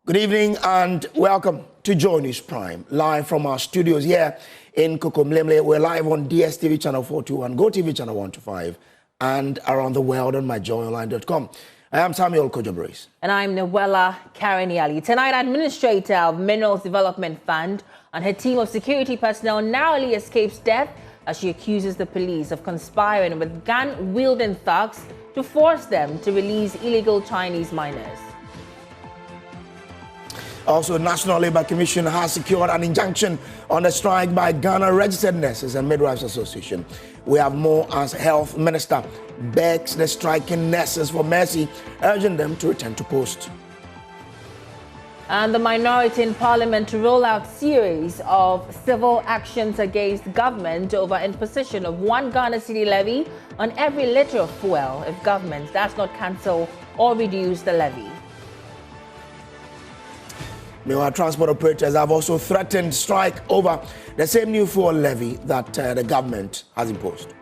Good evening and welcome to Joy News Prime, live from our studios here in Kokomlemle. We're live on DSTV channel 421, GoTV channel 125, and around the world on myjoyonline.com. I am Samuel Kojobrace. And I'm Noella Kareniali. Tonight, Administrator of Minerals Development Fund and her team of security personnel narrowly escapes death as she accuses the police of conspiring with gun-wielding thugs to force them to release illegal Chinese miners. Also, National Labour Commission has secured an injunction on the strike by Ghana Registered Nurses and Midwives Association. We have more as Health Minister begs the striking nurses for mercy, urging them to return to post. And the minority in Parliament to roll out series of civil actions against government over imposition of one Ghana city levy on every litre of fuel if government does not cancel or reduce the levy. Meanwhile, transport operators have also threatened strike over the same new fuel levy that the government has imposed.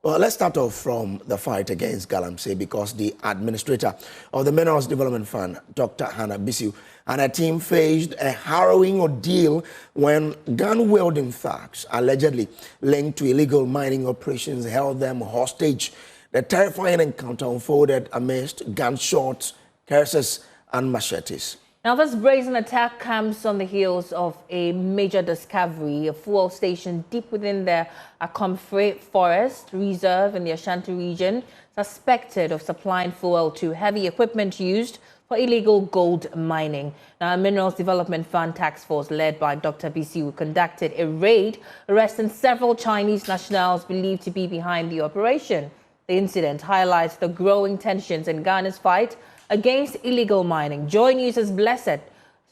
Well, let's start off from the fight against Galamsey because the administrator of the Minerals Development Fund, Dr. Hannah Bisiu, and her team faced a harrowing ordeal when gun-wielding thugs allegedly linked to illegal mining operations held them hostage. The terrifying encounter unfolded amidst gunshots, curses, and machetes. Now, this brazen attack comes on the heels of a major discovery, a fuel station deep within the Ofin Forest Reserve in the Ashanti region, suspected of supplying fuel to heavy equipment used for illegal gold mining. Now, a Minerals Development Fund task force led by Dr. Bisiu conducted a raid, arresting several Chinese nationals believed to be behind the operation. The incident highlights the growing tensions in Ghana's fight against illegal mining. Joy News' Blessed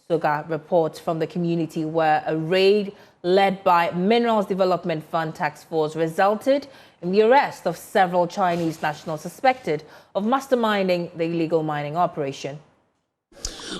Soga reports from the community where a raid led by Minerals Development Fund task force resulted in the arrest of several Chinese nationals suspected of masterminding the illegal mining operation.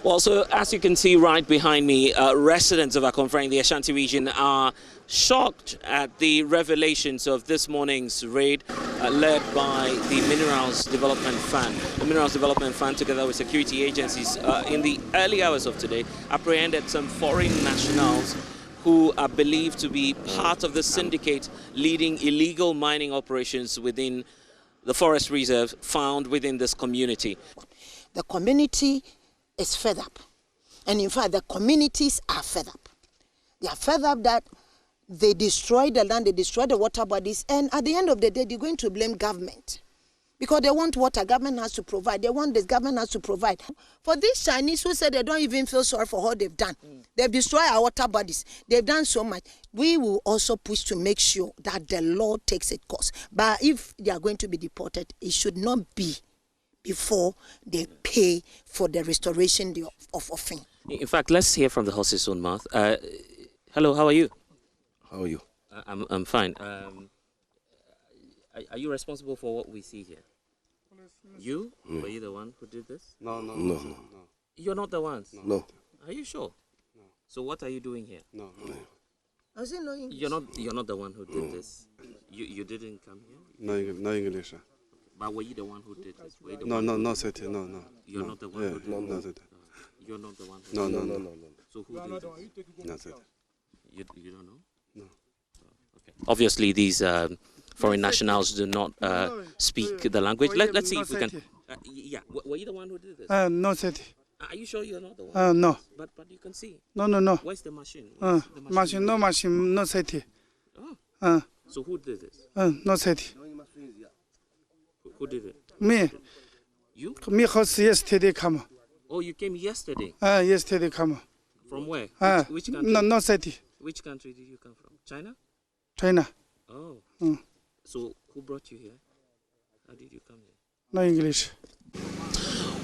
Well, so as you can see right behind me, residents of Ofin, the Ashanti region, are shocked at the revelations of this morning's raid led by the Minerals Development Fund. The Minerals Development Fund, together with security agencies, in the early hours of today, apprehended some foreign nationals who are believed to be part of the syndicate leading illegal mining operations within the forest reserve found within this community. The community is fed up. And in fact, the communities are fed up. They are fed up that they destroy the land, they destroy the water bodies, and at the end of the day, they're going to blame government. Because they want water, government has to provide. They want this, government has to provide. For these Chinese who said they don't even feel sorry for what they've done, they've destroyed our water bodies, they've done so much. We will also push to make sure that the law takes its course. But if they are going to be deported, it should not be before they pay for the restoration of Ofin. In fact, let's hear from the horse's own mouth. Hello, how are you? How are you? I'm fine. Are you responsible for what we see here? You? Were you the one who did this? No. You're not the ones? No. Are you sure? No. So what are you doing here? No. I say no English. You're not the one who did this. You didn't come here? No English. But were you the one who did this? Were you the No, one no, city, no. You're not the one who did No, this? city. You're not the one who did this? No. So who did this? No, city. You don't know? No. Okay. Obviously, these foreign nationals do not speak the language. Let's see if we can. Yeah, were you the one who did this? No, city. Are you sure you're not the one? No. But you can see. No. Where's the machine? Machine, no city. Oh. So who did this? No city. Who did it? Me. You? Me house yesterday come. Oh, you came yesterday. Yesterday come. From where? Which country? No city. Which country did you come from? China? China. Oh. So who brought you here? How did you come here? No English.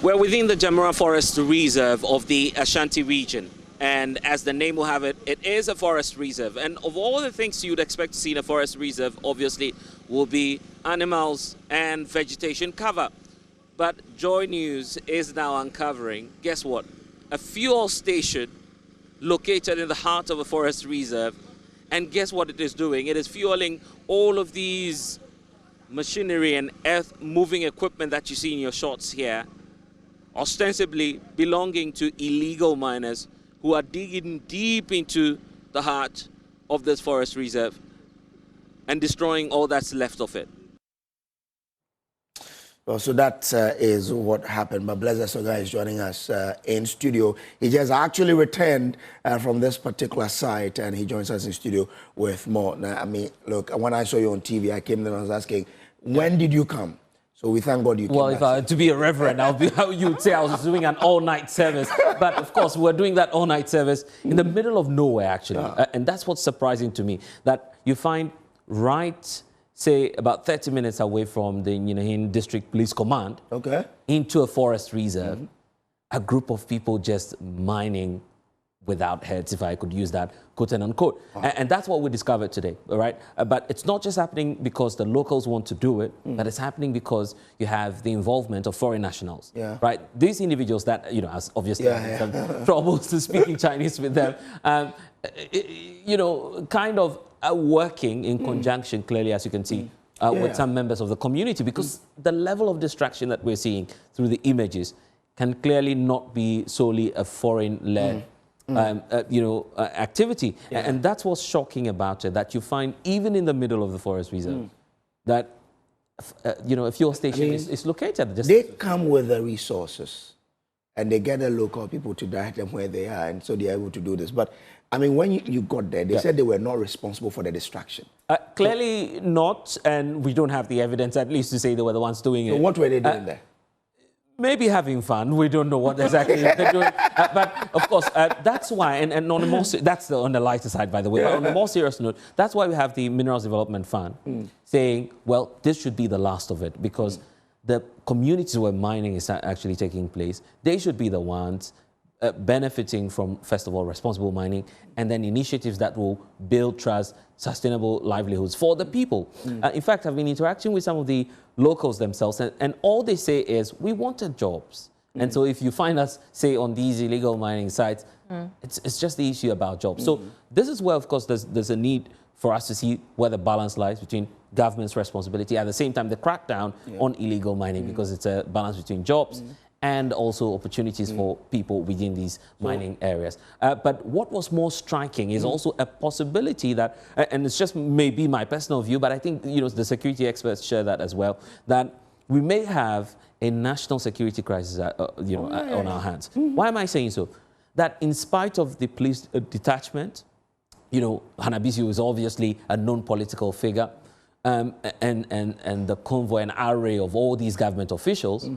We're within the Jamura Forest Reserve of the Ashanti region. And as the name will have it, it is a forest reserve. And of all the things you'd expect to see in a forest reserve, obviously, will be animals and vegetation cover. But Joy News is now uncovering, guess what? A fuel station located in the heart of a forest reserve And guess what it is doing? It is fueling all of these machinery and earth-moving equipment that you see in your shots here, ostensibly belonging to illegal miners who are digging deep into the heart of this forest reserve and destroying all that's left of it. Well, so that is what happened. But Blessed Soga is joining us in studio. He just actually returned from this particular site, and he joins us in studio with more. Now, I mean, look, when I saw you on TV, I came there and I was asking, when did you come? So we thank God you came. Well, back. to be a reverend, you would say I was doing an all-night service. But of course, we're doing that all-night service in the middle of nowhere, actually. And that's what's surprising to me, that you find right, say, about 30 minutes away from the District Police Command, into a forest reserve, a group of people just mining without heads, if I could use that, quote and unquote. And that's what we discovered today, all right? But it's not just happening because the locals want to do it, but it's happening because you have the involvement of foreign nationals, right? These individuals that, as obviously some troubles to speaking Chinese with them, kind of working in conjunction, clearly, as you can see, with some members of the community, because the level of distraction that we're seeing through the images can clearly not be solely a foreign-led activity. And that's what's shocking about it, that you find even in the middle of the forest reserve that, a fuel station is located. They come with the resources and they get the local people to direct them where they are, and so they're able to do this. But, I mean, when you got there, they said they were not responsible for the distraction. Clearly not, and we don't have the evidence, at least, to say they were the ones doing it. So what were they doing there? Maybe having fun. We don't know what exactly they're doing. But of course, that's why, and on the more, that's on the lighter side, by the way. But on the more serious note, that's why we have the Minerals Development Fund saying, well, this should be the last of it, because the communities where mining is actually taking place, they should be the ones benefiting from, first of all, responsible mining, and then initiatives that will build trust, sustainable livelihoods for the people. In fact, I've been interacting with some of the locals themselves, and all they say is, we wanted jobs. And so if you find us, say, on these illegal mining sites, it's just the issue about jobs. So this is where, of course, there's a need for us to see where the balance lies between government's responsibility, at the same time, the crackdown on illegal mining, because it's a balance between jobs and also opportunities for people within these mining areas. But what was more striking is also a possibility that, and it's just maybe my personal view, but I think the security experts share that as well, that we may have a national security crisis on our hands. Why am I saying so? That in spite of the police detachment, Hannah-Bissey is obviously a known political figure, and the convoy and array of all these government officials,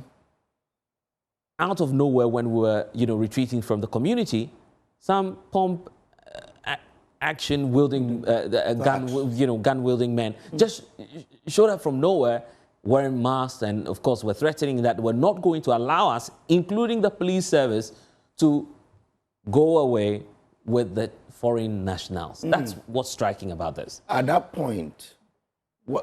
out of nowhere, when we were, retreating from the community, some pump action wielding, gun wielding men just showed up from nowhere, wearing masks, and of course were threatening that we're not going to allow us, including the police service, to go away with the foreign nationals. That's what's striking about this. At that point,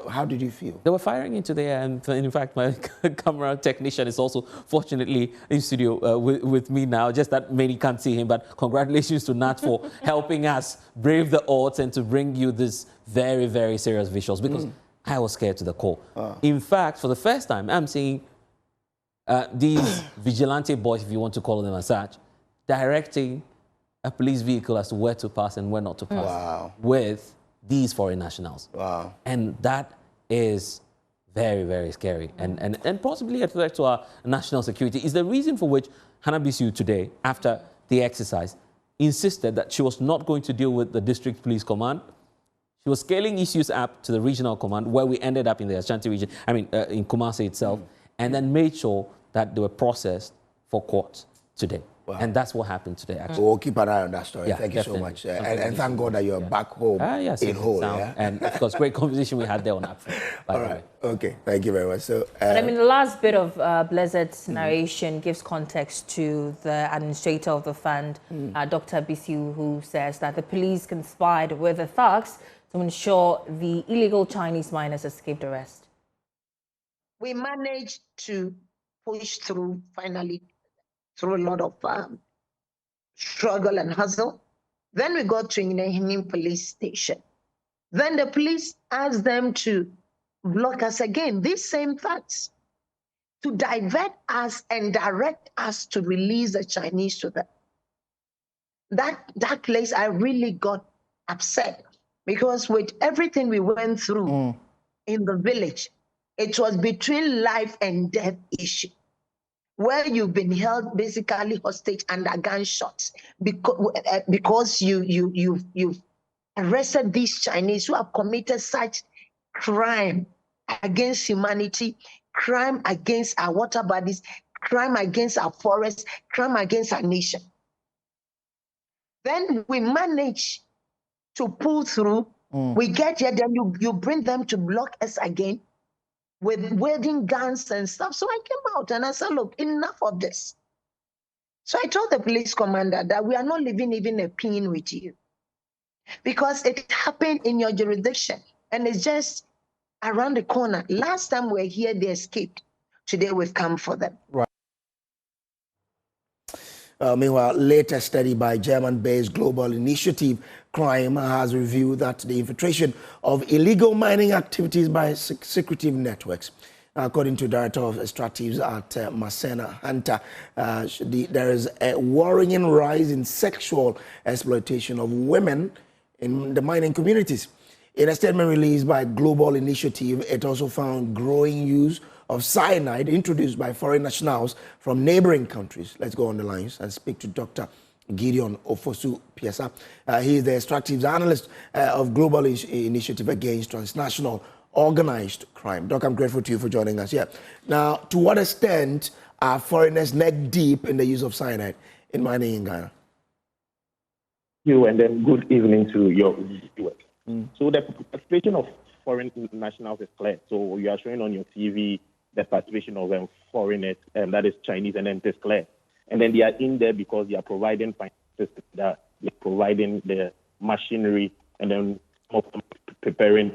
how did you feel? They were firing into the air, and in fact, my camera technician is also fortunately in studio with me now, just that many can't see him, but congratulations to Nat for helping us brave the odds and to bring you this very, very serious visuals, because I was scared to the core. In fact, for the first time, I'm seeing these vigilante boys, if you want to call them as such, directing a police vehicle as to where to pass and where not to pass with these foreign nationals. And that is very, very scary and possibly a threat to our national security. Is the reason for which Hannah-Bissey today, after the exercise, insisted that she was not going to deal with the District Police Command. She was scaling issues up to the regional command, where we ended up in the Ashanti region, in Kumasi itself, and then made sure that they were processed for court today. And that's what happened today, actually. We'll keep an eye on that story. Yeah, thank you so much. And thank God that you're back home in whole. And of course, great conversation we had there on Africa. All right. Okay. Thank you very much. So, but the last bit of Blessed's narration gives context to the administrator of the fund, Dr. Bissey, who says that the police conspired with the thugs to ensure the illegal Chinese miners escaped arrest. We managed to push through finally, through a lot of struggle and hustle, Then we got to Inehinim police station. Then the police asked them to block us again, these same thugs, to divert us and direct us to release the Chinese to them. That place, I really got upset because with everything we went through in the village, it was between life and death issue, where you've been held basically hostage under gunshots because you've arrested these Chinese who have committed such crime against humanity, crime against our water bodies, crime against our forests, crime against our nation. Then we manage to pull through. We get here, then you bring them to block us again with wielding guns and stuff. So I came out and I said, look, enough of this. So I told the police commander that we are not living even a pin with you because it happened in your jurisdiction and it's just around the corner. Last time we were here, they escaped. Today we've come for them. Right. Meanwhile, latest study by German-based Global Initiative Crime has revealed that the infiltration of illegal mining activities by secretive networks. According to Director of Extractives at Masena Hunter, there is a worrying rise in sexual exploitation of women in the mining communities. In a statement released by Global Initiative, it also found growing use of cyanide introduced by foreign nationals from neighboring countries. Let's go on the lines and speak to Dr. Gideon Ofosu Piesa. He is the extractives analyst of Global Initiative Against Transnational Organized Crime. Doc, I'm grateful to you for joining us here. Now, to what extent are foreigners neck deep in the use of cyanide in mining in Ghana? You and then good evening to your viewers. So the participation of foreign nationals is clear. So you are showing on your TV the participation of foreigners, and that is Chinese, and then it is clear. And then they are in there because they are providing finances, they're providing the machinery, and then preparing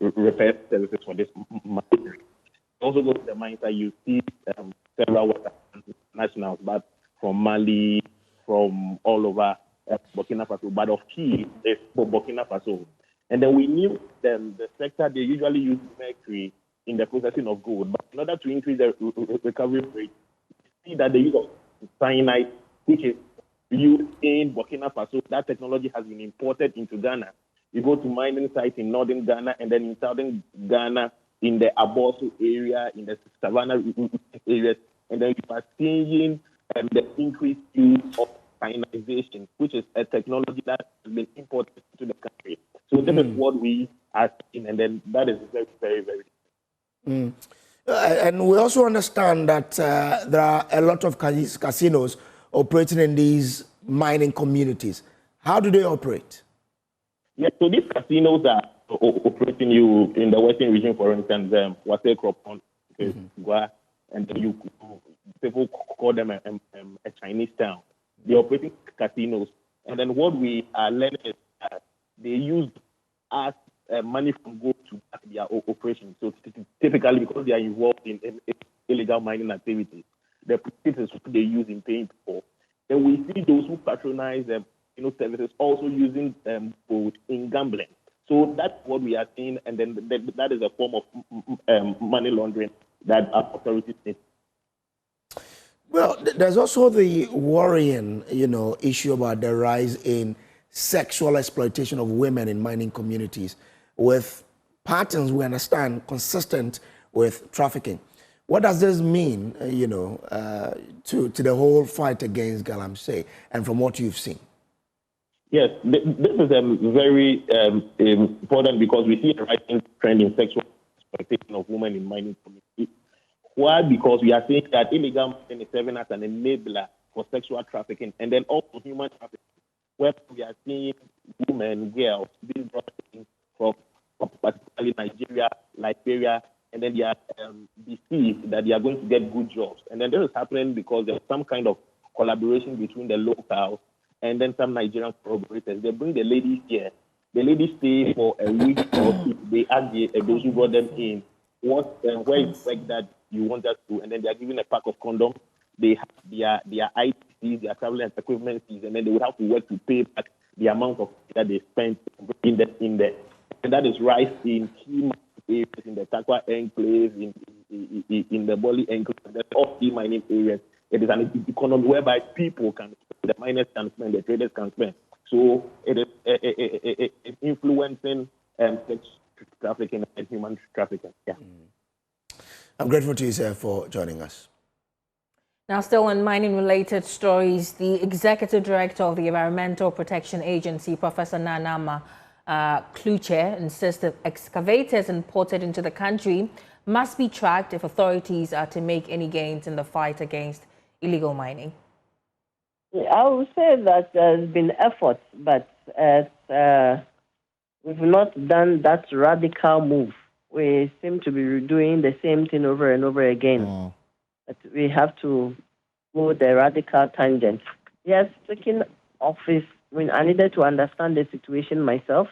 repair services for this machinery. Also go to the mines that you see several nationals, but from Mali, from all over Burkina Faso, but of key is for Burkina Faso. And then we knew the sector, they usually use mercury in the processing of gold, but in order to increase the recovery rate, we see that the use of cyanide, which is used in Burkina Faso, that technology has been imported into Ghana. You go to mining sites in northern Ghana and then in southern Ghana, in the Aboso area, in the Savannah areas, and then you are seeing the increased use of cyanidization, which is a technology that has been imported to the country. So this is what we are seeing, and then that is very, very, very. And we also understand that there are a lot of casinos operating in these mining communities. How do they operate? Yeah, so these casinos are operating you in the western region, for instance, Wase Kropon, and then people call them a Chinese town. They're operating casinos. And then what we are learning is that they use as money from gold to back their operations. So typically, because they are involved in illegal mining activities, the proceeds they use in paying people. Then we see those who patronize services also using gold in gambling. So that's what we are seeing, and then that is a form of money laundering that our authorities need. Well, there's also the worrying, issue about the rise in sexual exploitation of women in mining communities, with patterns we understand consistent with trafficking. What does this mean, to the whole fight against galamsey, and from what you've seen? Yes, this is very important because we see a rising trend in sexual exploitation of women in mining communities. Why? Because we are seeing that illegal mining is serving as an enabler for sexual trafficking and then also human trafficking, where we are seeing women, girls being brought in from particularly Nigeria, Liberia, and then they are deceived that they are going to get good jobs. And then this is happening because there's some kind of collaboration between the locals and then some Nigerian corroborators. They bring the ladies here. The ladies stay for a week or two. They ask those who brought them in, where is work that you want us to, and then they are given a pack of condoms. They have their ITCs, their travel and equipment fees, and then they would have to work to pay back the amount of that they spent in the and that is right in key areas in the Takwa enclave, in the Boli enclave, that's all key mining areas. It is an economy whereby people can spend, the miners can spend, the traders can spend. So it is influencing sex trafficking and human trafficking. Yeah. I'm grateful to you, sir, for joining us. Now, still on mining-related stories, the Executive Director of the Environmental Protection Agency, Professor Nanama Kluche, insists that excavators imported into the country must be tracked if authorities are to make any gains in the fight against illegal mining. I would say that there's been efforts, but we've not done that radical move. We seem to be doing the same thing over and over again. But we have to go the radical tangent. Yes, taking office, I needed to understand the situation myself,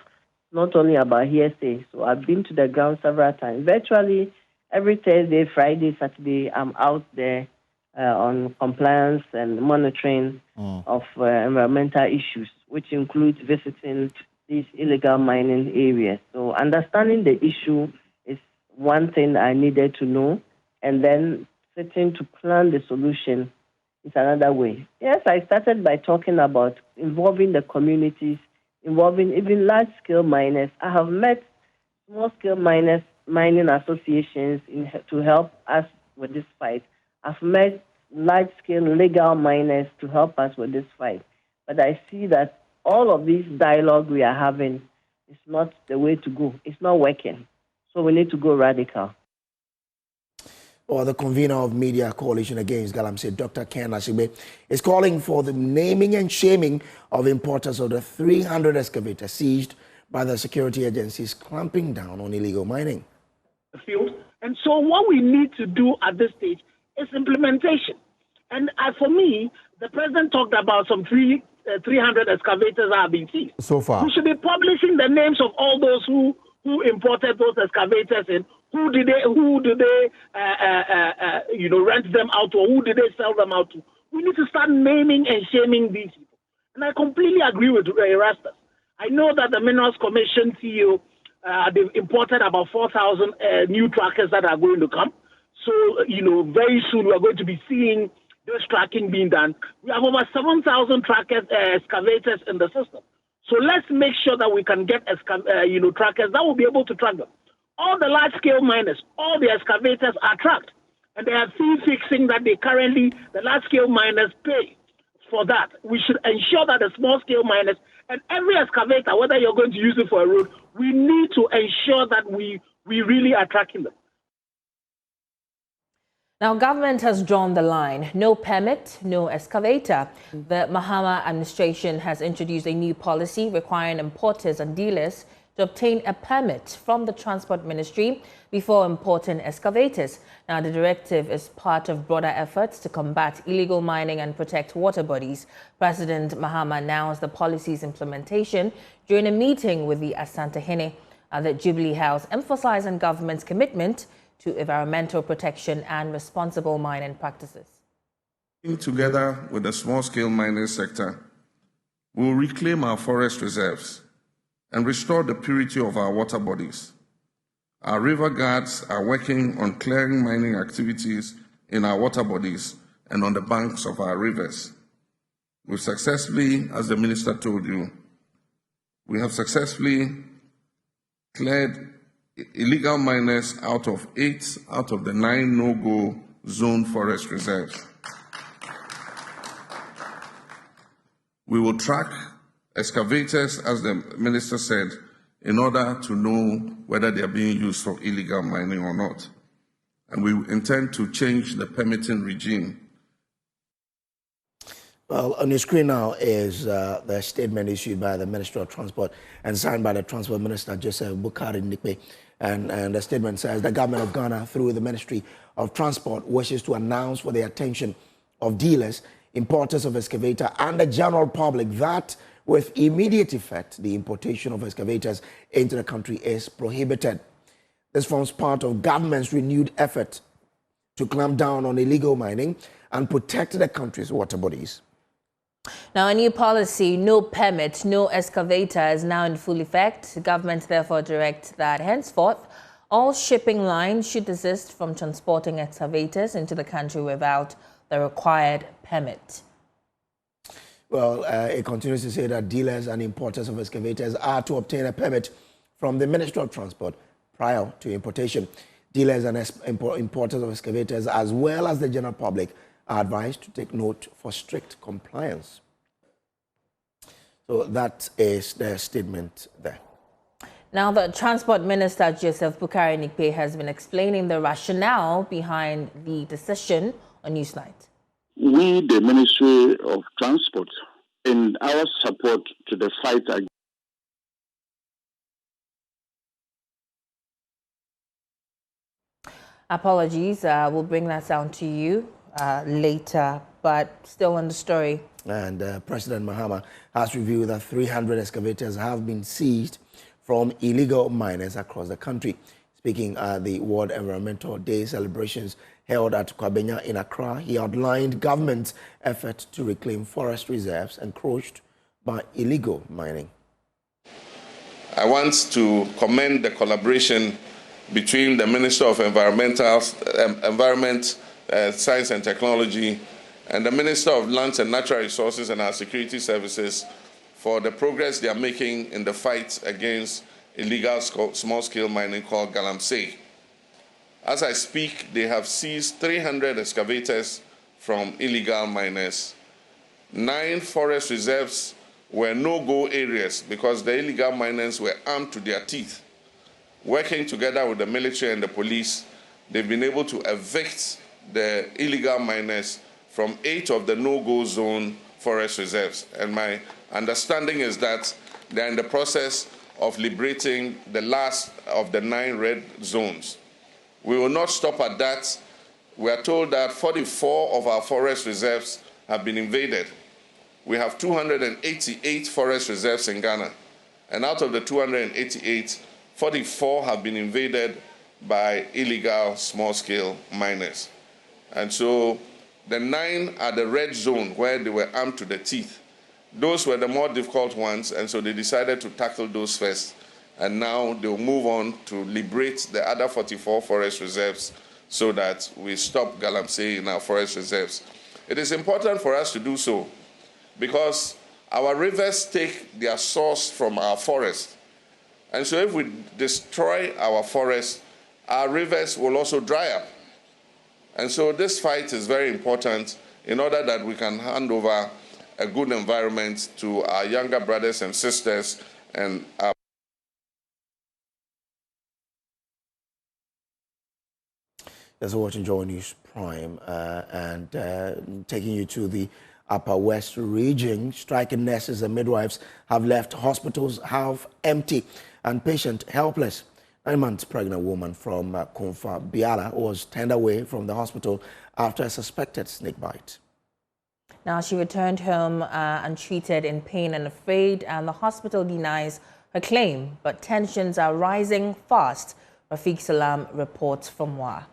not only about hearsay. So I've been to the ground several times. Virtually every Thursday, Friday, Saturday, I'm out there on compliance and monitoring of environmental issues, which includes visiting these illegal mining areas. So understanding the issue is one thing I needed to know, and then sitting to plan the solution is another way. Yes, I started by talking about involving the communities, involving even large-scale miners. I have met small-scale mining associations to help us with this fight. I've met large-scale legal miners to help us with this fight. But I see that all of this dialogue we are having is not the way to go. It's not working. So we need to go radical. Or the convener of Media Coalition Against Galamsey, Dr. Ken Ashigbe, is calling for the naming and shaming of importers of the 300 excavators seized by the security agencies clamping down on illegal mining. Field. And so what we need to do at this stage is implementation. And for me, the president talked about some 300 excavators that have been seized. So far. We should be publishing the names of all those who imported those excavators in. Who did they rent them out to, or who did they sell them out to? We need to start naming and shaming these people. And I completely agree with Erastus. I know that the Minerals Commission CEO, they've imported about 4,000 new trackers that are going to come. So, very soon we're going to be seeing this tracking being done. We have over 7,000 trackers, excavators in the system. So let's make sure that we can get trackers that will be able to track them. All the large-scale miners, all the excavators are tracked. And they are fee fixing that the large-scale miners pay for that. We should ensure that the small-scale miners and every excavator, whether you're going to use it for a road, we need to ensure that we really are tracking them. Now, government has drawn the line. No permit, no excavator. The Mahama administration has introduced a new policy requiring importers and dealers to obtain a permit from the Transport Ministry before importing excavators. Now, the directive is part of broader efforts to combat illegal mining and protect water bodies. President Mahama announced the policy's implementation during a meeting with the Asantehene at the Jubilee House, emphasizing government's commitment to environmental protection and responsible mining practices. Together with the small-scale mining sector, we will reclaim our forest reserves and restore the purity of our water bodies. Our river guards are working on clearing mining activities in our water bodies and on the banks of our rivers. We've successfully, as the minister told you, we have successfully cleared illegal miners out of 8 out of the 9 no-go zone forest reserves. We will track excavators, as the minister said, in order to know whether they are being used for illegal mining or not. And we intend to change the permitting regime. Well, on your screen now is the statement issued by the Minister of Transport and signed by the Transport Minister, Joseph Bukari Nikwe. And the statement says the government of Ghana, through the Ministry of Transport, wishes to announce for the attention of dealers, importers of excavator, and the general public that with immediate effect, the importation of excavators into the country is prohibited. This forms part of government's renewed effort to clamp down on illegal mining and protect the country's water bodies. Now, a new policy, no permit, no excavator, is now in full effect. The government therefore directs that henceforth, all shipping lines should desist from transporting excavators into the country without the required permit. Well, it continues to say that dealers and importers of excavators are to obtain a permit from the Ministry of Transport prior to importation. Dealers and importers of excavators, as well as the general public, are advised to take note for strict compliance. So that is the statement there. Now, the Transport Minister, Joseph Bukari-Nikpe, has been explaining the rationale behind the decision on Newsnight. We, the Ministry of Transport, in our support to the fight against Apologies, we'll bring that down to you later, but still on the story. And President Mahama has revealed that 300 excavators have been seized from illegal miners across the country. Speaking at the World Environmental Day celebrations held at Kwabenya in Accra, he outlined government's effort to reclaim forest reserves encroached by illegal mining. I want to commend the collaboration between the Minister of Environment, Science and Technology and the Minister of Lands and Natural Resources and our security services for the progress they are making in the fight against illegal small-scale mining called Galamsey. As I speak, they have seized 300 excavators from illegal miners. 9 forest reserves were no-go areas because the illegal miners were armed to their teeth. Working together with the military and the police, they've been able to evict the illegal miners from 8 of the no-go zone forest reserves. And my understanding is that they're in the process of liberating the last of the 9 red zones. We will not stop at that. We are told that 44 of our forest reserves have been invaded. We have 288 forest reserves in Ghana. And out of the 288, 44 have been invaded by illegal small-scale miners. And so the 9 are the red zone where they were armed to the teeth. Those were the more difficult ones, and so they decided to tackle those first. And now they'll move on to liberate the other 44 forest reserves so that we stop Galamsey in our forest reserves. It is important for us to do so because our rivers take their source from our forest. And so if we destroy our forests, our rivers will also dry up. And so this fight is very important in order that we can hand over a good environment to our younger brothers and sisters and our You're watching Joy News Prime and taking you to the Upper West region. Striking nurses and midwives have left hospitals half empty and patient helpless. 9 months pregnant woman from Kumfa, Biala was turned away from the hospital after a suspected snake bite. Now, she returned home untreated, in pain and afraid, and the hospital denies her claim. But tensions are rising fast. Rafiq Salam reports from Wa.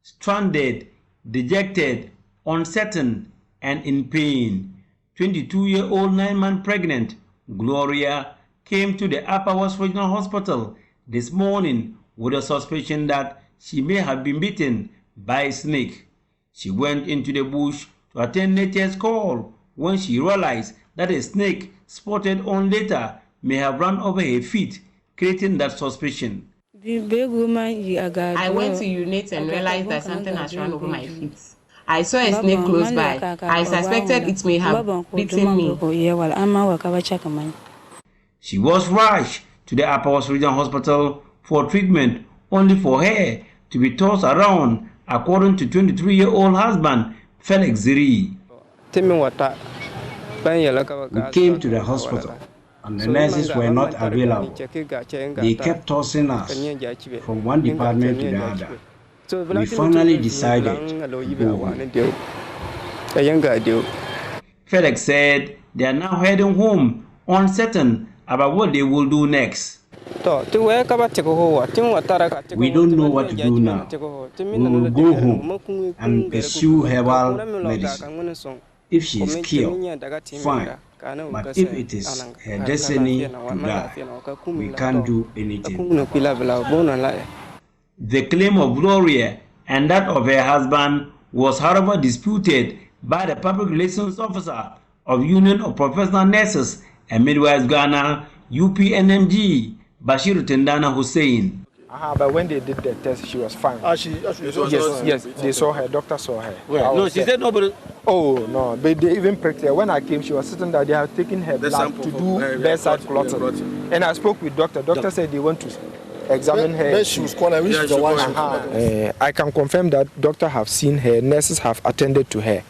Stranded, dejected, uncertain, and in pain, 22-year-old 9-month pregnant Gloria came to the Upper West Regional Hospital this morning with a suspicion that she may have been bitten by a snake. She went into the bush to attend nature's call when she realized that a snake spotted on later may have run over her feet, creating that suspicion. I went to urinate and realized that something has run over my feet. I saw a snake close by. I suspected it may have bitten me. She was rushed to the Upper West Regional Hospital for treatment, only for her to be tossed around, according to 23-year-old husband Felix Ziri. We came to the hospital and the nurses were not available. They kept tossing us from one department to the other. We finally decided to go home. Felix said they are now heading home, uncertain about what they will do next. We don't know what to do now. We will go home and pursue herbal medicine. If she is killed, fine. But if it is her destiny to die, we can't do anything about it. The claim of Gloria and that of her husband was, however, disputed by the public relations officer of Union of Professional Nurses and Midwives Ghana, UPNMG, Bashir Tendana Hussein. But when they did the test, she was fine. Yes, they saw her. Doctor saw her. No, she said nobody. Oh no, but they even pricked her. When I came, she was sitting there. They have taken her blood to do bedside clotting. And I spoke with doctor. Doctor said they want to examine her. Then she was calling. I can confirm that doctor have seen her. Nurses have attended to her.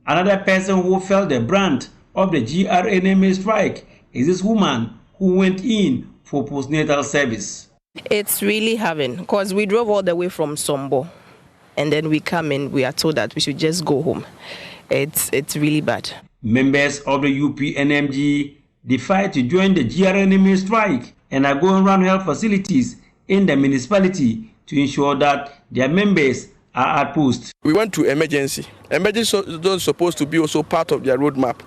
Another person who felt the brunt of the GRNMA strike is this woman who went in for postnatal service. It's really having, because we drove all the way from Sombo, and then we come in, we are told that we should just go home. It's really bad. Members of the UPNMG decided to join the GRNMA strike and are going around health facilities in the municipality to ensure that their members are at post. We went to emergency. Emergency is supposed to be also part of their roadmap.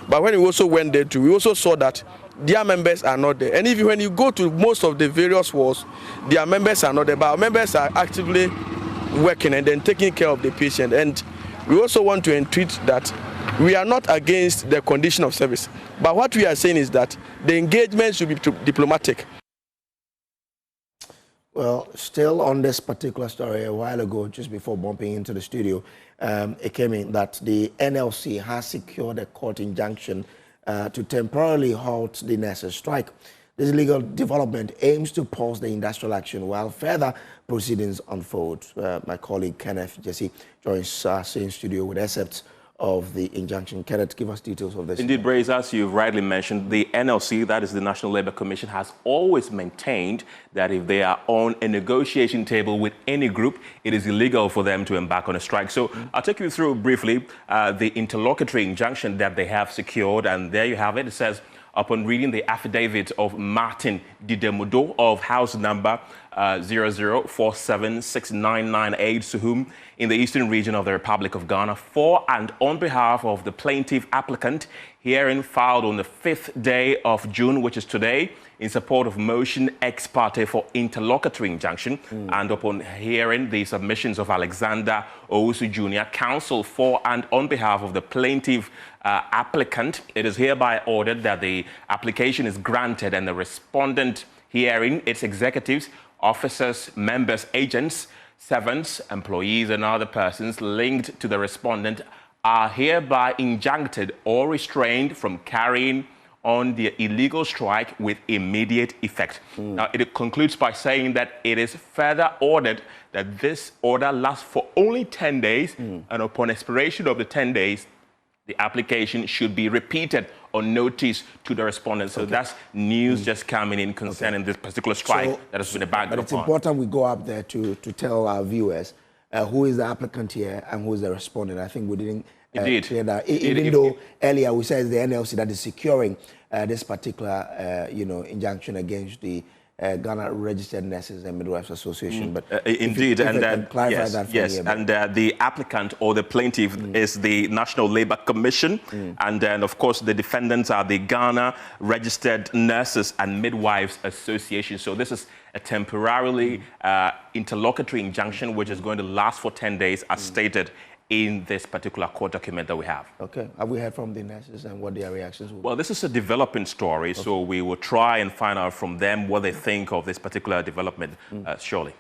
But when we also went there too, we also saw that their members are not there. And when you go to most of the various wards, their members are not there. But our members are actively working and then taking care of the patient. And we also want to entreat that we are not against the condition of service. But what we are saying is that the engagement should be diplomatic. Well, still on this particular story, a while ago, just before bumping into the studio, it came in that the NLC has secured a court injunction to temporarily halt the nurses' strike. This legal development aims to pause the industrial action while further proceedings unfold. My colleague Kenneth Jesse joins us in studio with excerpts of the injunction. Kenneth, give us details of this. Indeed, Brace, as you've rightly mentioned, the NLC, that is the National Labour Commission, has always maintained that if they are on a negotiation table with any group, it is illegal for them to embark on a strike. So I'll take you through briefly the interlocutory injunction that they have secured, and there you have it. It says, upon reading the affidavit of Martin Didemudo of house number 00476998, to whom in the eastern region of the Republic of Ghana, for and on behalf of the plaintiff applicant, hearing filed on the 5th day of June, which is today, in support of motion ex parte for interlocutory injunction, and upon hearing the submissions of Alexander Owusu Jr., counsel for and on behalf of the plaintiff applicant, it is hereby ordered that the application is granted and the respondent hearing, its executives, officers, members, agents, servants, employees, and other persons linked to the respondent are hereby injuncted or restrained from carrying on the illegal strike with immediate effect. Now, it concludes by saying that it is further ordered that this order lasts for only 10 days, and upon expiration of the 10 days, the application should be repeated on notice to the respondent. So that's news just coming in concerning this particular strike that has been a backdrop. But it's important we go up there to tell our viewers who is the applicant here and who is the respondent. I think we didn't clear that. Even though earlier we said it's the NLC that is securing this particular injunction against the Ghana Registered Nurses and Midwives Association. But indeed, and clarify that for me. And the applicant or the plaintiff is the National Labour Commission, and then of course the defendants are the Ghana Registered Nurses and Midwives Association. So this is a temporarily interlocutory injunction which is going to last for 10 days, as stated in this particular court document that we have. Okay. Have we heard from the nurses and what their reactions were? Well, this is a developing story, so we will try and find out from them what they think of this particular development, surely.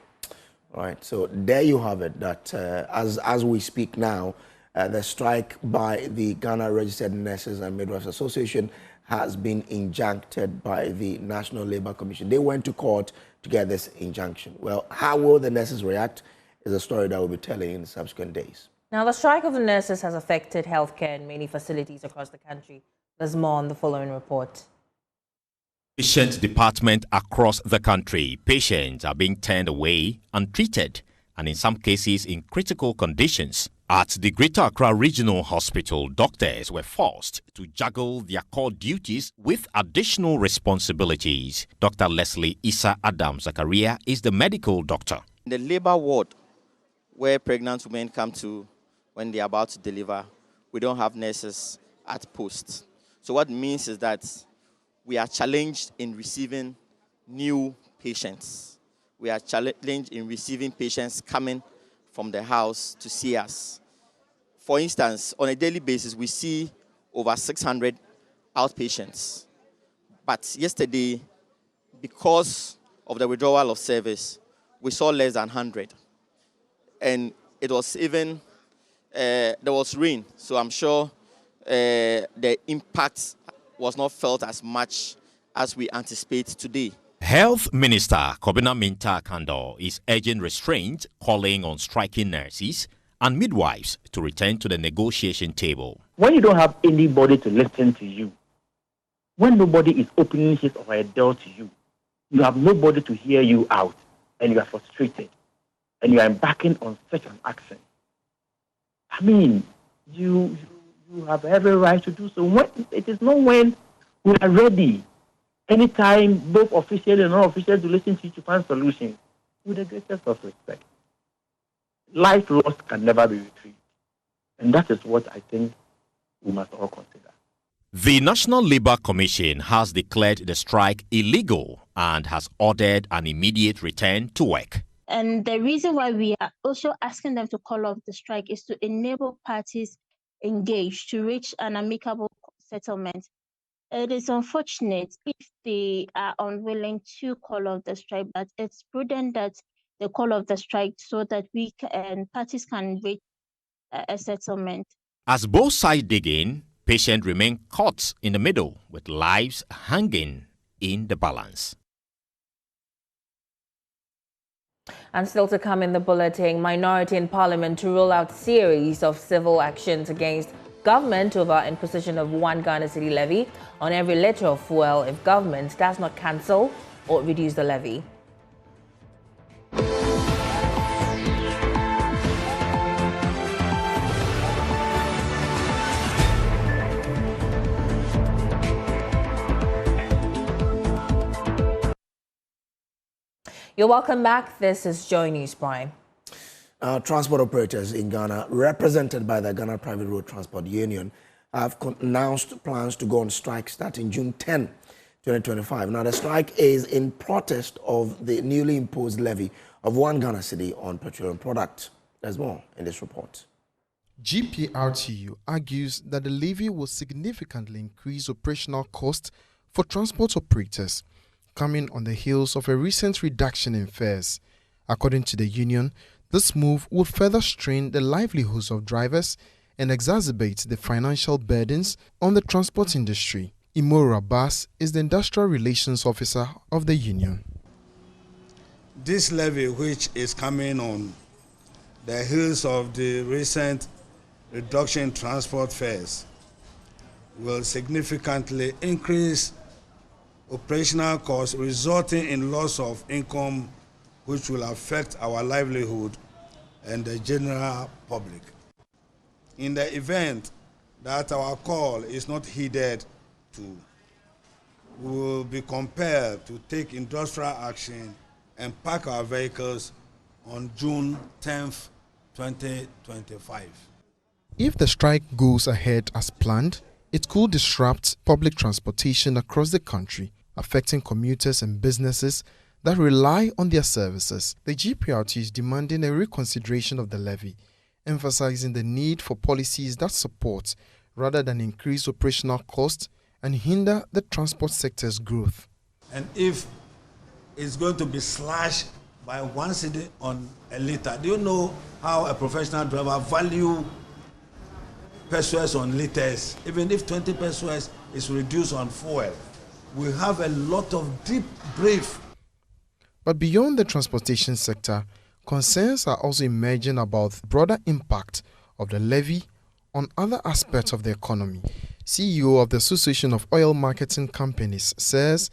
All right. So there you have it, that as we speak now, the strike by the Ghana Registered Nurses and Midwives Association has been injuncted by the National Labour Commission. They went to court to get this injunction. Well, how will the nurses react is a story that we'll be telling in subsequent days. Now, the strike of the nurses has affected healthcare in many facilities across the country. There's more on the following report. Patient department across the country. Patients are being turned away, untreated, and in some cases in critical conditions. At the Greater Accra Regional Hospital, doctors were forced to juggle their core duties with additional responsibilities. Dr. Leslie Issa Adam Zakaria is the medical doctor. In the labor ward, where pregnant women come to when they are about to deliver, we don't have nurses at post. So what it means is that we are challenged in receiving new patients. We are challenged in receiving patients coming from the house to see us. For instance, on a daily basis, we see over 600 outpatients. But yesterday, because of the withdrawal of service, we saw less than 100. And it was even, there was rain, so I'm sure the impact was not felt as much as we anticipate today. Health Minister Kobina Minta Kando is urging restraint, calling on striking nurses and midwives to return to the negotiation table. When you don't have anybody to listen to you, when nobody is opening his or her door to you, you have nobody to hear you out, and you are frustrated, and you are embarking on such an action. I mean, you have every right to do so. When, it is not when we are ready. Anytime both official and non-official to listen to you to find solutions, with the greatest of respect. Life lost can never be retrieved. And that is what I think we must all consider. The National Labour Commission has declared the strike illegal and has ordered an immediate return to work. And the reason why we are also asking them to call off the strike is to enable parties engaged to reach an amicable settlement. It is unfortunate if they are unwilling to call off the strike, but it's prudent that they call off the strike so that we and parties can reach a settlement. As both sides dig in, patients remain caught in the middle with lives hanging in the balance. And still to come in the bulletin, minority in parliament to roll out series of civil actions against government over imposition of 1 Ghana cedi levy on every litre of fuel if government does not cancel or reduce the levy. You're welcome back. This is Joy News Prime. Transport operators in Ghana, represented by the Ghana Private Road Transport Union, have announced plans to go on strike starting June 10, 2025. Now, the strike is in protest of the newly imposed levy of 1 Ghana cedi on petroleum products. There's more in this report. GPRTU argues that the levy will significantly increase operational costs for transport operators, coming on the heels of a recent reduction in fares. According to the union, this move will further strain the livelihoods of drivers and exacerbate the financial burdens on the transport industry. Imo Abbas is the Industrial Relations Officer of the union. This levy, which is coming on the heels of the recent reduction in transport fares, will significantly increase operational costs, resulting in loss of income, which will affect our livelihood and the general public. In the event that our call is not heeded to, we will be compelled to take industrial action and park our vehicles on June 10th, 2025. If the strike goes ahead as planned, it could disrupt public transportation across the country, affecting commuters and businesses that rely on their services. The GPRT is demanding a reconsideration of the levy, emphasizing the need for policies that support rather than increase operational costs and hinder the transport sector's growth. And if it's going to be slashed by 1 cedi on a litre, do you know how a professional driver value pesos on liters? Even if 20 pesos is reduced on fuel, we have a lot of deep brief. But beyond the transportation sector, concerns are also emerging about the broader impact of the levy on other aspects of the economy. CEO of the Association of Oil Marketing Companies says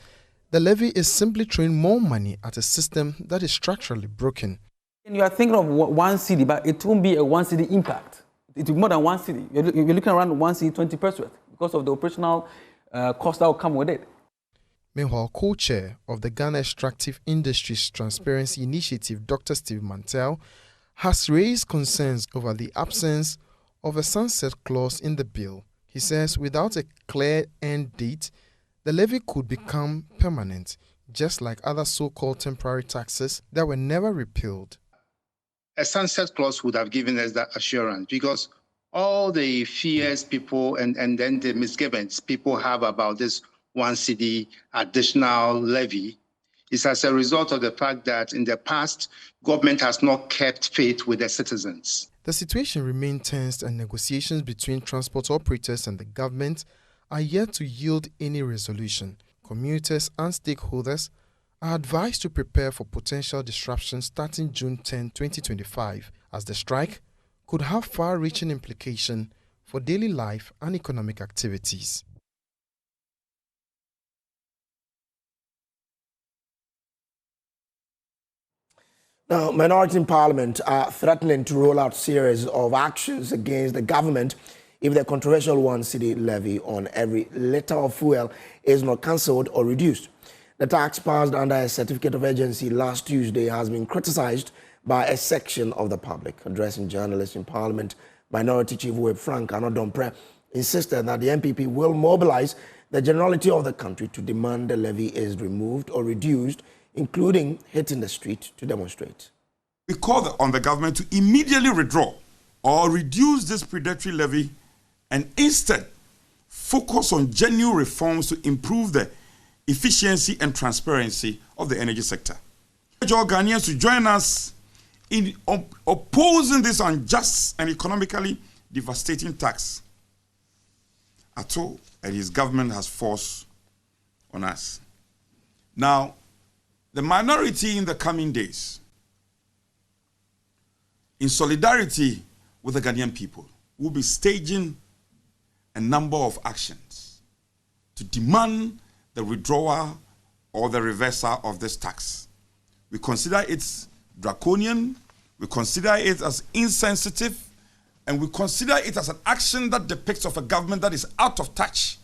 the levy is simply throwing more money at a system that is structurally broken. And you are thinking of 1 cedi, but it won't be a 1 cedi impact. It will be more than 1 cedi. You're looking around 1 cedi 20 pesos because of the operational cost that will come with it. Meanwhile, co-chair of the Ghana Extractive Industries Transparency Initiative, Dr. Steve Mantel, has raised concerns over the absence of a sunset clause in the bill. He says without a clear end date, the levy could become permanent, just like other so-called temporary taxes that were never repealed. A sunset clause would have given us that assurance, because all the fears people and then the misgivings people have about this 1 cedi additional levy is as a result of the fact that in the past, government has not kept faith with the citizens. The situation remains tense and negotiations between transport operators and the government are yet to yield any resolution. Commuters and stakeholders are advised to prepare for potential disruption starting June 10, 2025, as the strike could have far-reaching implications for daily life and economic activities. Now, minorities in Parliament are threatening to roll out a series of actions against the government if the controversial 1 cedi levy on every litre of fuel is not cancelled or reduced. The tax passed under a certificate of urgency last Tuesday has been criticised by a section of the public. Addressing journalists in Parliament, Minority Chief Whip Frank Anodompre insisted that the MPP will mobilise the generality of the country to demand the levy is removed or reduced, including hitting the street to demonstrate. We call on the government to immediately withdraw or reduce this predatory levy and instead focus on genuine reforms to improve the efficiency and transparency of the energy sector. I urge all Ghanaians to join us in opposing this unjust and economically devastating tax at all that his government has forced on us. Now, the minority in the coming days, in solidarity with the Ghanaian people, will be staging a number of actions to demand the withdrawal or the reversal of this tax. We consider it draconian, we consider it as insensitive, and we consider it as an action that depicts of a government that is out of touch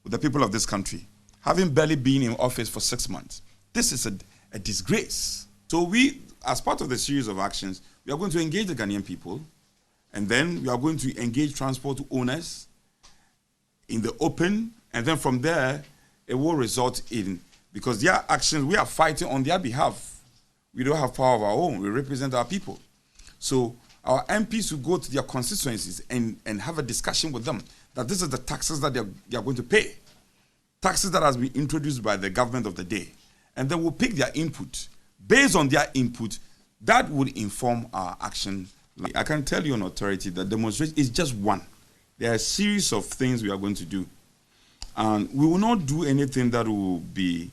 with the people of this country, having barely been in office for 6 months. This is a disgrace. So we, as part of the series of actions, we are going to engage the Ghanaian people, and then we are going to engage transport owners in the open, and then from there, it will result in, because their actions, we are fighting on their behalf. We don't have power of our own. We represent our people. So our MPs will go to their constituencies and have a discussion with them that this is the taxes that they are going to pay. Taxes that has been introduced by the government of the day. And then we'll pick their input. Based on their input, that would inform our action. I can tell you on authority that demonstration is just one. There are a series of things we are going to do. And we will not do anything that will be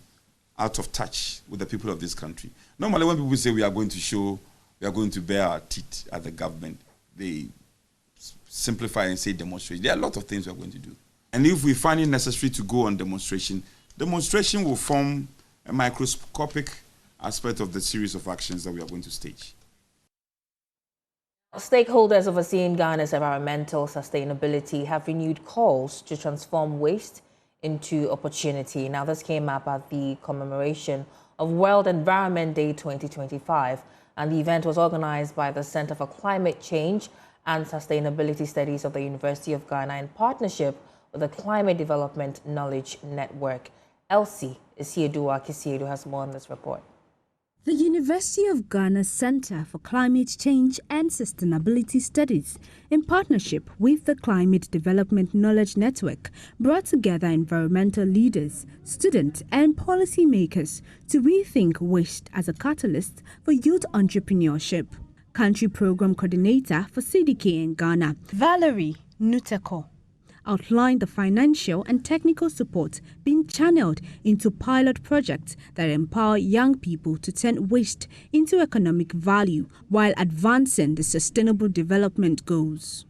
out of touch with the people of this country. Normally when people say we are going to show, we are going to bear our teeth at the government, they simplify and say demonstration. There are a lot of things we are going to do. And if we find it necessary to go on demonstration, demonstration will form a microscopic aspect of the series of actions that we are going to stage. Stakeholders overseeing Ghana's environmental sustainability have renewed calls to transform waste into opportunity. Now, this came up at the commemoration of World Environment Day 2025, and the event was organized by the Center for Climate Change and Sustainability Studies of the University of Ghana in partnership with the Climate Development Knowledge Network. Elsie Isiedu Kisiedu has more on this report. The University of Ghana Center for Climate Change and Sustainability Studies, in partnership with the Climate Development Knowledge Network, brought together environmental leaders, students, and policymakers to rethink waste as a catalyst for youth entrepreneurship. Country Program Coordinator for CDK in Ghana, Valerie Nuteko, outlined the financial and technical support being channeled into pilot projects that empower young people to turn waste into economic value while advancing the sustainable development goals.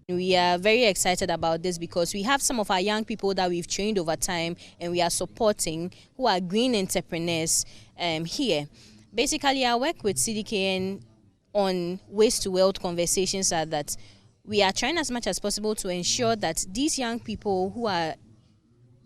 We are very excited about this because we have some of our young people that we've trained over time and we are supporting who are green entrepreneurs here. Basically, our work with CDKN on waste to wealth conversations are that we are trying as much as possible to ensure that these young people who are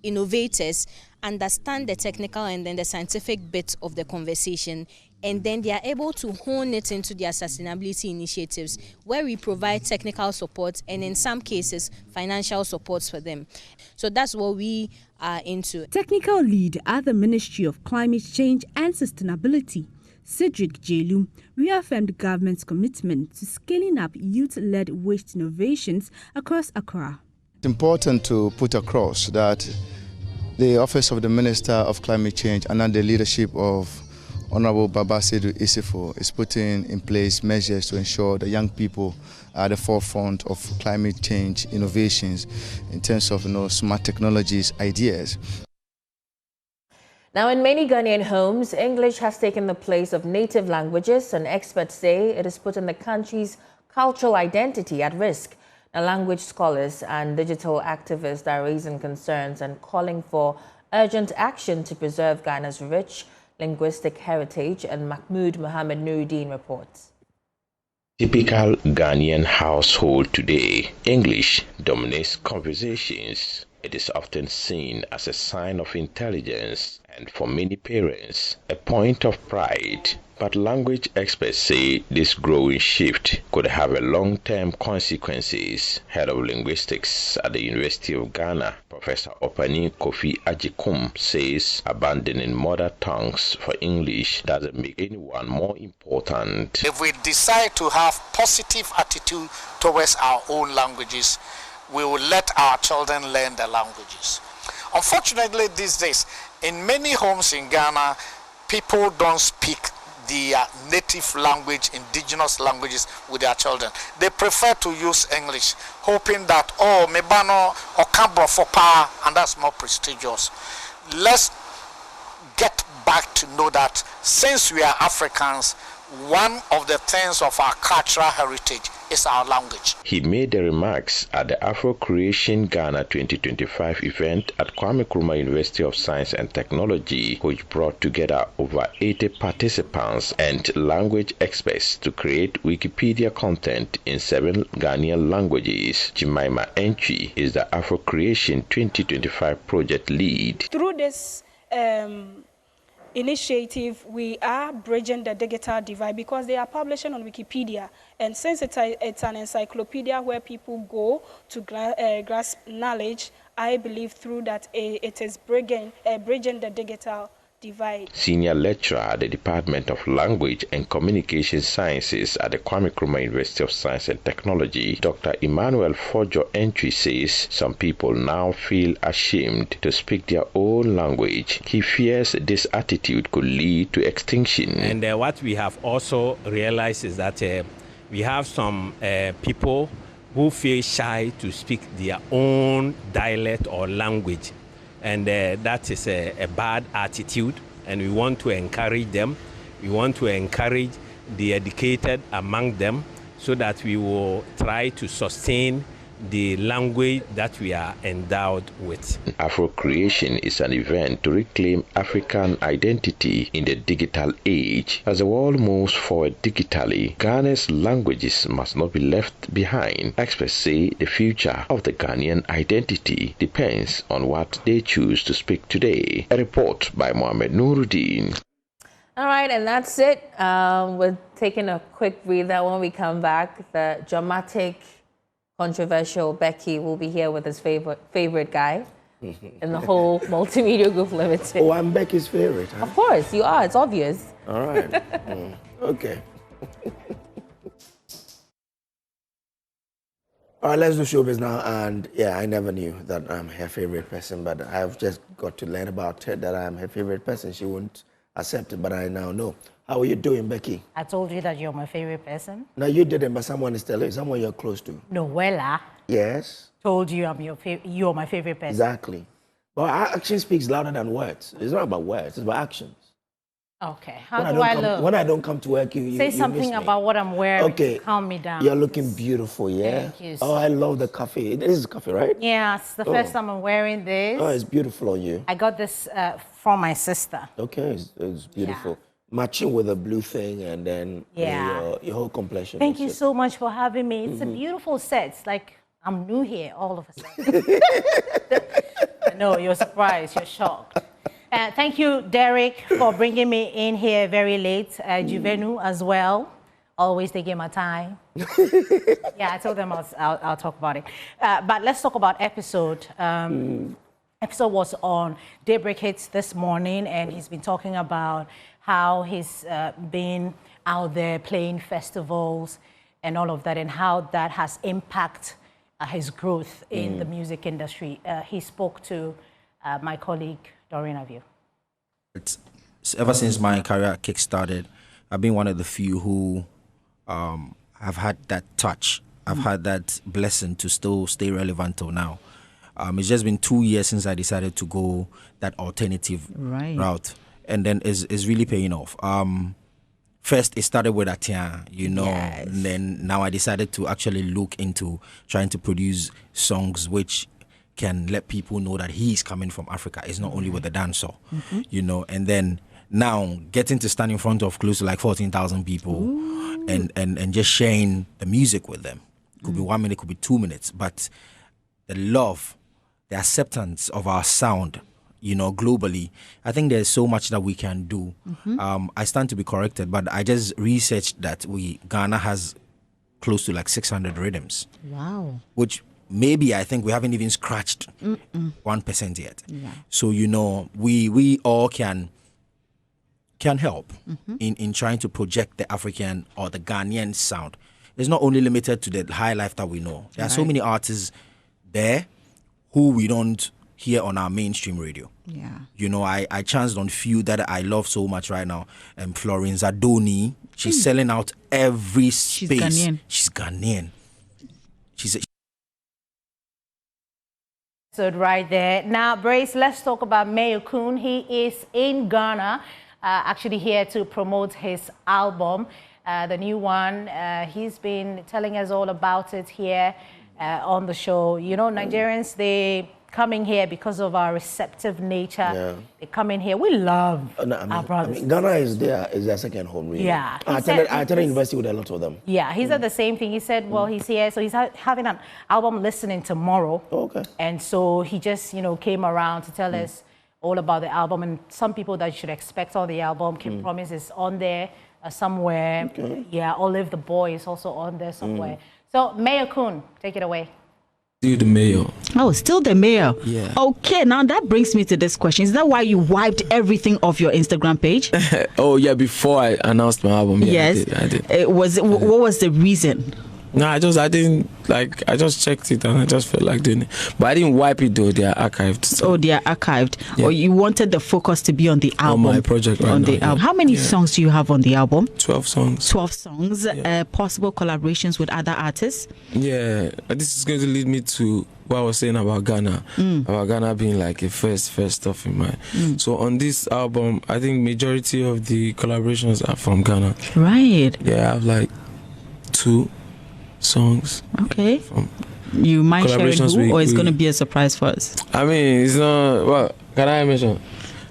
innovators understand the technical and then the scientific bit of the conversation, and then they are able to hone it into their sustainability initiatives, where we provide technical support and in some cases financial support for them. So that's what we are into. Technical lead at the Ministry of Climate Change and Sustainability, Cedric Jelu, reaffirmed the government's commitment to scaling up youth-led waste innovations across Accra. It's important to put across that the Office of the Minister of Climate Change, under the leadership of Honorable Babasidu Isifo, is putting in place measures to ensure that young people are at the forefront of climate change innovations in terms of smart technologies, ideas. Now, in many Ghanaian homes, English has taken the place of native languages, and experts say it is putting the country's cultural identity at risk. Now, language scholars and digital activists are raising concerns and calling for urgent action to preserve Ghana's rich linguistic heritage, and Mahmoud Mohammed Nuruddin reports. Typical Ghanaian household today, English dominates conversations. It is often seen as a sign of intelligence and, for many parents, a point of pride. But language experts say this growing shift could have a long-term consequences. Head of linguistics at the University of Ghana, Professor Opani Kofi Ajikum, says abandoning mother tongues for English doesn't make anyone more important. If we decide to have positive attitude towards our own languages, we will let our children learn the languages. Unfortunately, these days, in many homes in Ghana, people don't speak their native language, indigenous languages with their children. They prefer to use English, hoping that, mebano or cambro for power, and that's more prestigious. Let's get back to know that since we are Africans, one of the things of our cultural heritage is our language. He made the remarks at the Afro Creation Ghana 2025 event at Kwame Nkrumah University of Science and Technology, which brought together over 80 participants and language experts to create Wikipedia content in 7 Ghanaian languages. Jemima Entry is the Afro Creation 2025 project lead. Through this initiative, we are bridging the digital divide because they are publishing on Wikipedia, and since it's an encyclopedia where people go to grasp knowledge, I believe through that it is bridging the digital divide. Senior lecturer at the Department of Language and Communication Sciences at the Kwame Nkrumah University of Science and Technology, Dr. Emmanuel Fojo Entry says some people now feel ashamed to speak their own language. He fears this attitude could lead to extinction. And what we have also realized is that we have some people who feel shy to speak their own dialect or language. And that is a bad attitude, and we want to encourage them. We want to encourage the educated among them so that we will try to sustain the language that we are endowed with. Afro Creation is an event to reclaim African identity in the digital age. As the world moves forward digitally, Ghana's languages must not be left behind. Experts say the future of the Ghanaian identity depends on what they choose to speak today. A report by Mohammed Nuruddin. All right, and that's it. We're taking a quick breather. When we come back, the dramatic, controversial Becky will be here with his favorite guy in the whole Multimedia Group Limited. Oh, I'm Becky's favorite, huh? Of course, you are. It's obvious. All right. Okay. All right, let's do showbiz now. And yeah, I never knew that I'm her favorite person, but I've just got to learn about her that I'm her favorite person. She won't accept it, but I now know. How are you doing, Becky? I told you that you're my favorite person. No, you didn't, but someone is telling you, someone you're close to. Noella. Yes. Told you you're my favorite person. Exactly. But action speaks louder than words. It's not about words, it's about actions. Okay. How do I look? When I don't come to work, you say something about what I'm wearing. Okay. Calm me down. You're looking beautiful, yeah? Thank you. Oh, I love the coffee. This is coffee, right? Yeah, it's the first time I'm wearing this. Oh, it's beautiful on you. I got this from my sister. Okay, it's beautiful. Yeah. Matching with a blue thing and then your whole complexion. Thank you so much for having me. It's a beautiful set. It's like I'm new here all of a sudden. The No, you're surprised. You're shocked. Thank you, Derek, for bringing me in here very late. Juvenu as well. Always taking my time. Yeah, I told them I'll talk about it. But let's talk about episode. Episode was on Daybreak Hits this morning, and he's been talking about how he's been out there playing festivals and all of that, and how that has impacted his growth in the music industry. He spoke to my colleague, Doreen Avio. Ever since my career kick-started, I've been one of the few who have had that touch. I've had that blessing to still stay relevant till now. It's just been 2 years since I decided to go that alternative route, and then it's really paying off. First, it started with Atian, and then now I decided to actually look into trying to produce songs which can let people know that he's coming from Africa. It's not only with the dancehall, and then now getting to stand in front of close to like 14,000 people and just sharing the music with them. Could be 1 minute, could be 2 minutes, but the love, the acceptance of our sound, globally, I think there's so much that we can do. I stand to be corrected, but I just researched that Ghana has close to like 600 rhythms. Wow. Which maybe I think we haven't even scratched 1% yet. Yeah. So, we all can help in trying to project the African or the Ghanaian sound. It's not only limited to the high life that we know. There are so many artists there who we don't hear on our mainstream radio. Yeah. I chanced on few that I love so much right now. Florence Adoni, she's selling out every space. She's Ghanaian. So right there. Now, Brace, let's talk about Mayo Kun. He is in Ghana, actually here to promote his album, the new one. He's been telling us all about it here on the show. Nigerians, they coming here because of our receptive nature. Yeah. They come in here. We love our brothers. Ghana is their second home, really. Yeah. I attended university with a lot of them. Yeah, he said the same thing. He said, well, he's here, so he's having an album listening tomorrow. Okay. And so he just, came around to tell us all about the album, and some people that you should expect on the album. King Promise is on there somewhere. Okay. Yeah, Olive the Boy is also on there somewhere. So, Mayo Kun, take it away. Still the mayor. Oh, still the mayor. Yeah. Okay, now that brings me to this question. Is that why you wiped everything off your Instagram page? Oh, yeah, before I announced my album. Yeah, yes. I did. What was the reason? No, I just checked it and I just felt like doing it. But I didn't wipe it though, they are archived. So. Oh, they are archived. Yeah. Or you wanted the focus to be on the album? On my project right on now, the album. How many songs do you have on the album? 12 songs. 12 songs. Possible collaborations with other artists? Yeah, this is going to lead me to what I was saying about Ghana. About Ghana being like a first stuff in mind. So on this album, I think majority of the collaborations are from Ghana. Right. Yeah, I have like 2 songs. Okay. You mind sharing who, or it's going to be a surprise for us? I mean, it's not. Well, can I mention?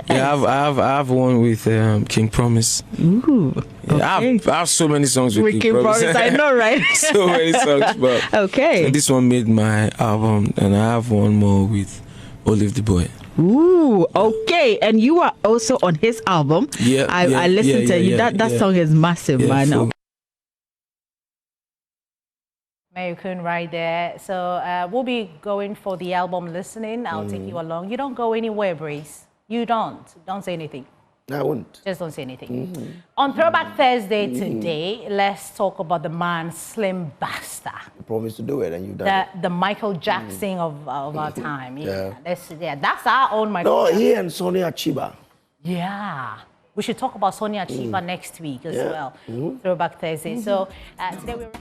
Yeah, I have one with King Promise. Ooh. Yeah, Okay. I have so many songs with King Promise. I know, right? So many songs, but okay. So this one made my album, and I have one more with Olive the Boy. Ooh, okay. And you are also on his album. Yeah, I listened to you. That song is massive, man. Full. Mayo Kun right there. So we'll be going for the album listening. I'll take you along. You don't go anywhere, Brace. You don't. Don't say anything. I won't. Just don't say anything. On Throwback Thursday today, let's talk about the man Slim Basta. You promised to do it and you've done it. The Michael Jackson of our time. That's our own Michael No, Jackson. he and Sonia Chiba. Yeah. We should talk about Sonia Chiba next week as well. Throwback Thursday. So today we're...